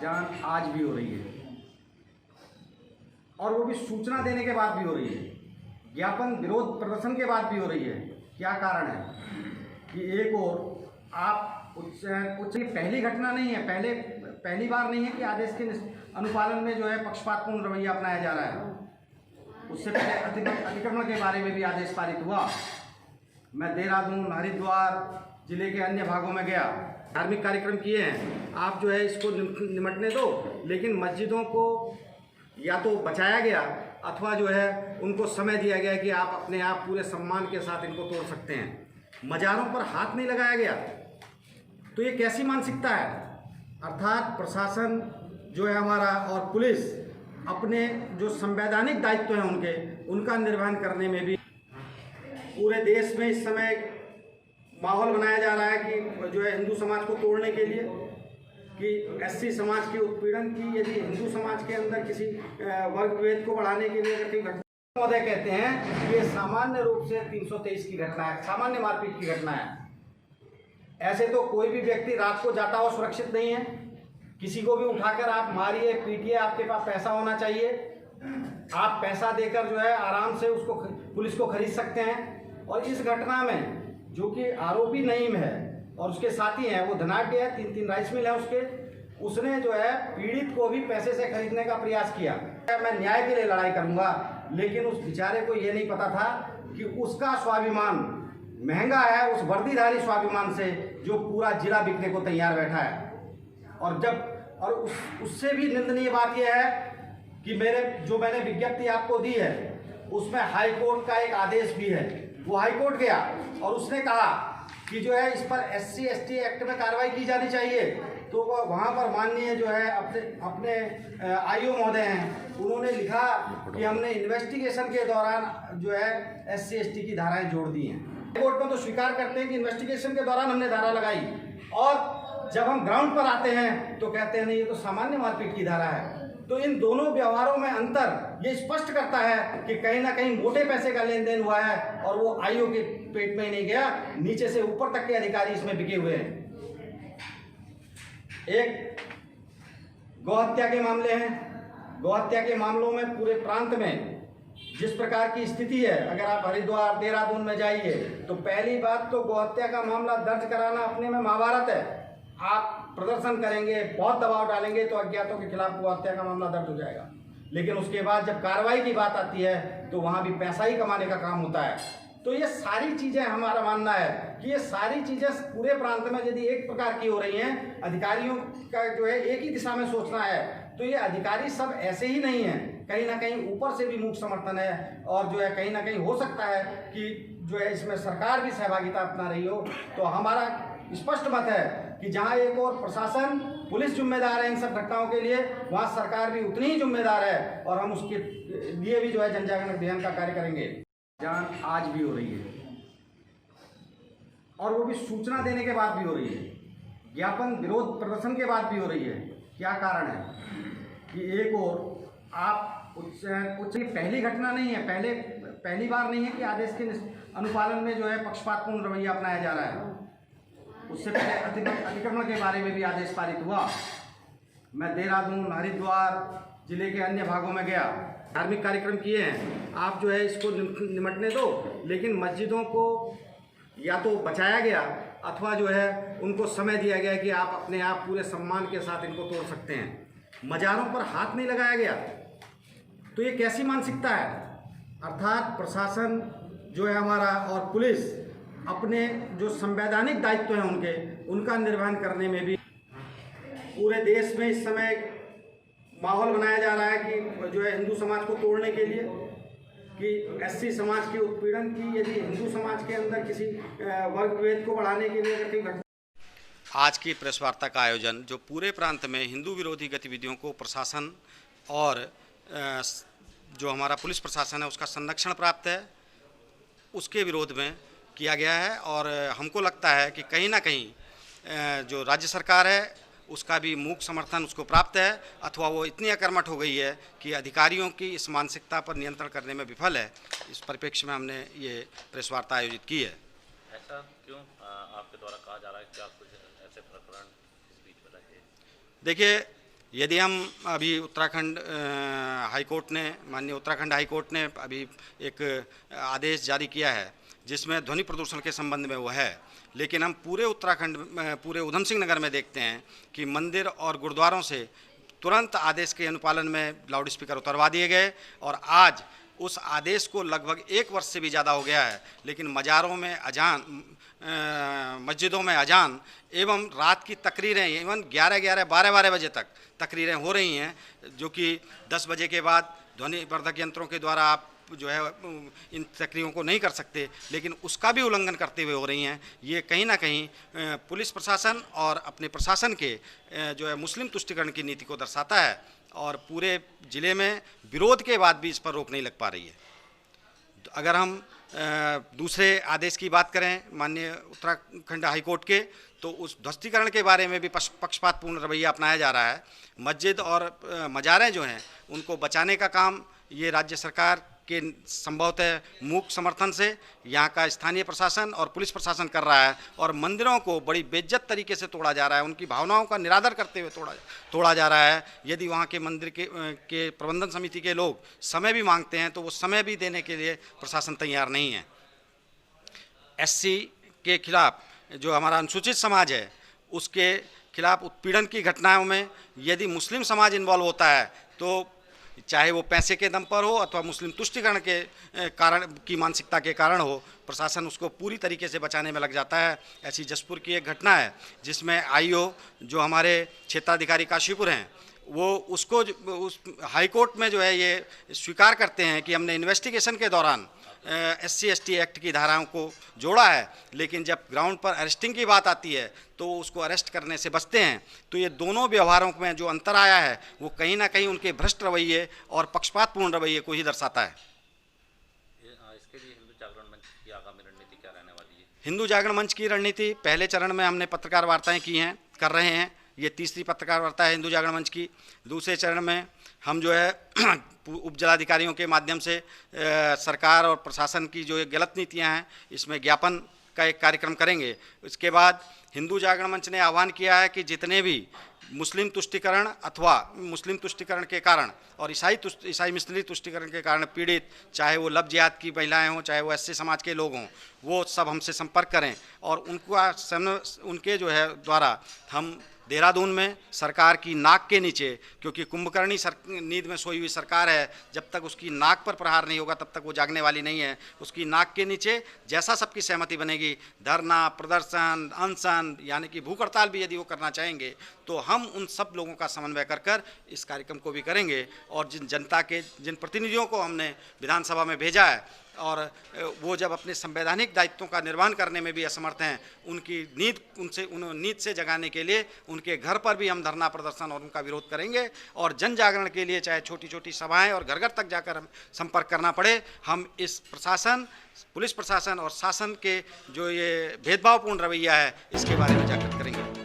जांच आज भी हो रही है और वो भी सूचना देने के बाद भी हो रही है, ज्ञापन विरोध प्रदर्शन के बाद भी हो रही है। क्या कारण है कि एक और आप उच्च की पहली घटना नहीं है, पहली बार नहीं है कि आदेश के अनुपालन में जो है पक्षपातपूर्ण रवैया अपनाया जा रहा है। उससे पहले अतिक्रमण के बारे में भी आदेश पारित हुआ। मैं देहरादून, हरिद्वार जिले के अन्य भागों में गया, धार्मिक कार्यक्रम किए हैं। आप जो है इसको निमटने दो, लेकिन मस्जिदों को या तो बचाया गया अथवा जो है उनको समय दिया गया कि आप अपने आप पूरे सम्मान के साथ इनको तोड़ सकते हैं। मज़ारों पर हाथ नहीं लगाया गया। तो ये कैसी मानसिकता है? अर्थात प्रशासन जो है हमारा और पुलिस अपने जो संवैधानिक दायित्व हैं उनका निर्वहन करने में भी पूरे देश में इस समय माहौल बनाया जा रहा है कि जो है हिंदू समाज को तोड़ने के लिए, कि एससी समाज के उत्पीड़न की, यदि हिंदू समाज के अंदर किसी वर्ग विभेद को बढ़ाने के लिए अगर कोई घटना, महोदय कहते हैं कि ये सामान्य रूप से 323 की घटना है, सामान्य मारपीट की घटना है। ऐसे तो कोई भी व्यक्ति रात को जाता हुआ सुरक्षित नहीं है। किसी को भी उठाकर आप मारिए, पीटिए, आपके पास पैसा होना चाहिए। आप पैसा देकर जो है आराम से उसको पुलिस को खरीद सकते हैं। और इस घटना में जो कि आरोपी नईम है और उसके साथी हैं, वो धनाढ्य है, 3 राइस मिल है उसने जो है पीड़ित को भी पैसे से खरीदने का प्रयास किया। मैं न्याय के लिए लड़ाई करूंगा, लेकिन उस बेचारे को ये नहीं पता था कि उसका स्वाभिमान महंगा है उस वर्दीधारी स्वाभिमान से जो पूरा जिला बिकने को तैयार बैठा है। और उससे भी निंदनीय बात यह है कि मैंने विज्ञप्ति आपको दी है, उसमें हाई कोर्ट का एक आदेश भी है। वो हाई कोर्ट गया और उसने कहा कि जो है इस पर SC ST एक्ट में कार्रवाई की जानी चाहिए। तो वहाँ पर माननीय जो है अपने IO महोदय हैं, उन्होंने लिखा कि हमने इन्वेस्टिगेशन के दौरान जो है SC ST की धाराएं जोड़ दी हैं। कोर्ट में तो स्वीकार करते हैं कि इन्वेस्टिगेशन के दौरान हमने धारा लगाई, और जब हम ग्राउंड पर आते हैं तो कहते हैं नहीं, ये तो सामान्य मारपीट की धारा है। तो इन दोनों व्यवहारों में अंतर ये स्पष्ट करता है कि कहीं ना कहीं मोटे पैसे का लेन देन हुआ है और वो IO के पेट में ही नहीं गया, नीचे से ऊपर तक के अधिकारी इसमें बिके हुए हैं। एक गौहत्या के मामले हैं। गौहत्या के मामलों में पूरे प्रांत में जिस प्रकार की स्थिति है, अगर आप हरिद्वार, देहरादून में जाइए तो पहली बात तो गौहत्या का मामला दर्ज कराना अपने में महाभारत है। आप प्रदर्शन करेंगे, बहुत दबाव डालेंगे तो अज्ञातों के खिलाफ गौहत्या का मामला दर्ज हो जाएगा। लेकिन उसके बाद जब कार्रवाई की बात आती है तो वहाँ भी पैसा ही कमाने का काम होता है। तो ये सारी चीज़ें, हमारा मानना है कि ये सारी चीज़ें पूरे प्रांत में यदि एक प्रकार की हो रही हैं, अधिकारियों का जो है एक ही दिशा में सोचना है, तो ये अधिकारी सब ऐसे ही नहीं हैं। कहीं ना कहीं ऊपर से भी मूक समर्थन है, और जो है कहीं ना कहीं हो सकता है कि जो है इसमें सरकार भी सहभागिता अपना रही हो। तो हमारा स्पष्ट मत है कि जहाँ एक और प्रशासन, पुलिस जिम्मेदार है इन सब घटनाओं के लिए, वहाँ सरकार भी उतनी ही जिम्मेदार है, और हम उसके लिए भी जो है जन जागरण अभियान का कार्य करेंगे। जांच आज भी हो रही है और वो भी सूचना देने के बाद भी हो रही है, ज्ञापन विरोध प्रदर्शन के बाद भी हो रही है। क्या कारण है कि एक और आप उच्च की पहली घटना नहीं है, पहली बार नहीं है कि आदेश के अनुपालन में जो है पक्षपातपूर्ण रवैया अपनाया जा रहा है। उससे पहले अतिक्रमण के बारे में भी आदेश पारित हुआ। मैं देहरादून, हरिद्वार जिले के अन्य भागों में गया, धार्मिक कार्यक्रम किए हैं। आप जो है इसको निमटने दो, लेकिन मस्जिदों को या तो बचाया गया अथवा जो है उनको समय दिया गया कि आप अपने आप पूरे सम्मान के साथ इनको तोड़ सकते हैं। मज़ारों पर हाथ नहीं लगाया गया। तो ये कैसी मानसिकता है? अर्थात प्रशासन जो है हमारा और पुलिस अपने जो संवैधानिक दायित्व हैं उनका निर्वहन करने में भी पूरे देश में इस समय माहौल बनाया जा रहा है कि जो है हिंदू समाज को तोड़ने के लिए, कि SC समाज के उत्पीड़न की, यदि हिंदू समाज के अंदर किसी वर्ग विभेद को बढ़ाने के लिए अगर कोई घटना। आज की प्रेस वार्ता का आयोजन जो पूरे प्रांत में हिंदू विरोधी गतिविधियों को प्रशासन और जो हमारा पुलिस प्रशासन है उसका संरक्षण प्राप्त है, उसके विरोध में किया गया है। और हमको लगता है कि कहीं ना कहीं जो राज्य सरकार है उसका भी मूक समर्थन उसको प्राप्त है, अथवा वो इतनी अकर्मठ हो गई है कि अधिकारियों की इस मानसिकता पर नियंत्रण करने में विफल है। इस परिप्रेक्ष्य में हमने ये प्रेस वार्ता आयोजित की है। ऐसा क्यों आपके द्वारा कहा जा रहा है कि आप कुछ ऐसे प्रकरण इस बीच में रखे? देखिए, यदि हम अभी उत्तराखंड हाई कोर्ट ने, माननीय उत्तराखंड हाई कोर्ट ने अभी एक आदेश जारी किया है जिसमें ध्वनि प्रदूषण के संबंध में वो है, लेकिन हम पूरे उत्तराखंड पूरे उधम सिंह नगर में देखते हैं कि मंदिर और गुरुद्वारों से तुरंत आदेश के अनुपालन में लाउड स्पीकर उतरवा दिए गए और आज उस आदेश को लगभग 1 वर्ष से भी ज़्यादा हो गया है, लेकिन मज़ारों में अजान, मस्जिदों में अजान एवं रात की तकरीरें इवन 11-11, 12-12 बजे तक तकरीरें हो रही हैं, जो कि 10 बजे के बाद ध्वनिवर्धक यंत्रों के द्वारा आप जो है इन तकरीरों को नहीं कर सकते, लेकिन उसका भी उल्लंघन करते हुए हो रही हैं। ये कहीं ना कहीं पुलिस प्रशासन और अपने प्रशासन के जो है मुस्लिम तुष्टिकरण की नीति को दर्शाता है और पूरे ज़िले में विरोध के बाद भी इस पर रोक नहीं लग पा रही है। अगर हम दूसरे आदेश की बात करें माननीय उत्तराखंड हाईकोर्ट के, तो उस ध्वस्तीकरण के बारे में भी पक्षपातपूर्ण रवैया अपनाया जा रहा है। मस्जिद और मज़ारें जो हैं उनको बचाने का काम ये राज्य सरकार के संभवतः मूक समर्थन से यहाँ का स्थानीय प्रशासन और पुलिस प्रशासन कर रहा है और मंदिरों को बड़ी बेइज्जत तरीके से तोड़ा जा रहा है, उनकी भावनाओं का निरादर करते हुए तोड़ा जा रहा है। यदि वहाँ के मंदिर के प्रबंधन समिति के लोग समय भी मांगते हैं तो वो समय भी देने के लिए प्रशासन तैयार नहीं है। SC के खिलाफ जो हमारा अनुसूचित समाज है उसके खिलाफ उत्पीड़न की घटनाओं में यदि मुस्लिम समाज इन्वॉल्व होता है तो चाहे वो पैसे के दम पर हो अथवा मुस्लिम तुष्टिकरण के कारण की मानसिकता के कारण हो, प्रशासन उसको पूरी तरीके से बचाने में लग जाता है। ऐसी जसपुर की एक घटना है जिसमें IO जो हमारे क्षेत्राधिकारी काशीपुर हैं वो उसको उस हाई कोर्ट में जो है ये स्वीकार करते हैं कि हमने इन्वेस्टिगेशन के दौरान SC/ST एक्ट की धाराओं को जोड़ा है, लेकिन जब ग्राउंड पर अरेस्टिंग की बात आती है तो उसको अरेस्ट करने से बचते हैं। तो ये दोनों व्यवहारों में जो अंतर आया है वो कहीं ना कहीं उनके भ्रष्ट रवैये और पक्षपातपूर्ण रवैये को ही दर्शाता है। इसके लिए हिंदू जागरण मंच की आगामी रणनीति क्या रहने वाली है? हिंदू जागरण मंच की रणनीति पहले चरण में हमने पत्रकार वार्ताएँ की हैं, कर रहे हैं। ये तीसरी पत्रकार वार्ता है हिंदू जागरण मंच की। दूसरे चरण में हम जो है उप जिलाधिकारियों के माध्यम से सरकार और प्रशासन की जो गलत नीतियां हैं इसमें ज्ञापन का एक कार्यक्रम करेंगे। इसके बाद हिंदू जागरण मंच ने आह्वान किया है कि जितने भी मुस्लिम तुष्टिकरण अथवा मुस्लिम तुष्टिकरण के कारण और ईसाई मिशनरी तुष्टिकरण के कारण पीड़ित, चाहे वो लब जिहाद की महिलाएं हों, चाहे वो SC समाज के लोग हों, वो सब हमसे संपर्क करें और उनके जो है द्वारा हम देहरादून में सरकार की नाक के नीचे, क्योंकि कुंभकर्णी नींद में सोई हुई सरकार है, जब तक उसकी नाक पर प्रहार नहीं होगा तब तक वो जागने वाली नहीं है। उसकी नाक के नीचे जैसा सबकी सहमति बनेगी, धरना, प्रदर्शन, अनशन यानी कि भूख हड़ताल भी यदि वो करना चाहेंगे तो हम उन सब लोगों का समन्वय कर इस कार्यक्रम को भी करेंगे। और जिन प्रतिनिधियों को हमने विधानसभा में भेजा है और वो जब अपने संवैधानिक दायित्वों का निर्वहन करने में भी असमर्थ हैं, उनकी नींद से जगाने के लिए उनके घर पर भी हम धरना प्रदर्शन और उनका विरोध करेंगे। और जन जागरण के लिए चाहे छोटी छोटी सभाएं और घर घर तक जाकर हम संपर्क करना पड़े, हम इस प्रशासन, पुलिस प्रशासन और शासन के जो ये भेदभावपूर्ण रवैया है इसके बारे में जागृत करेंगे।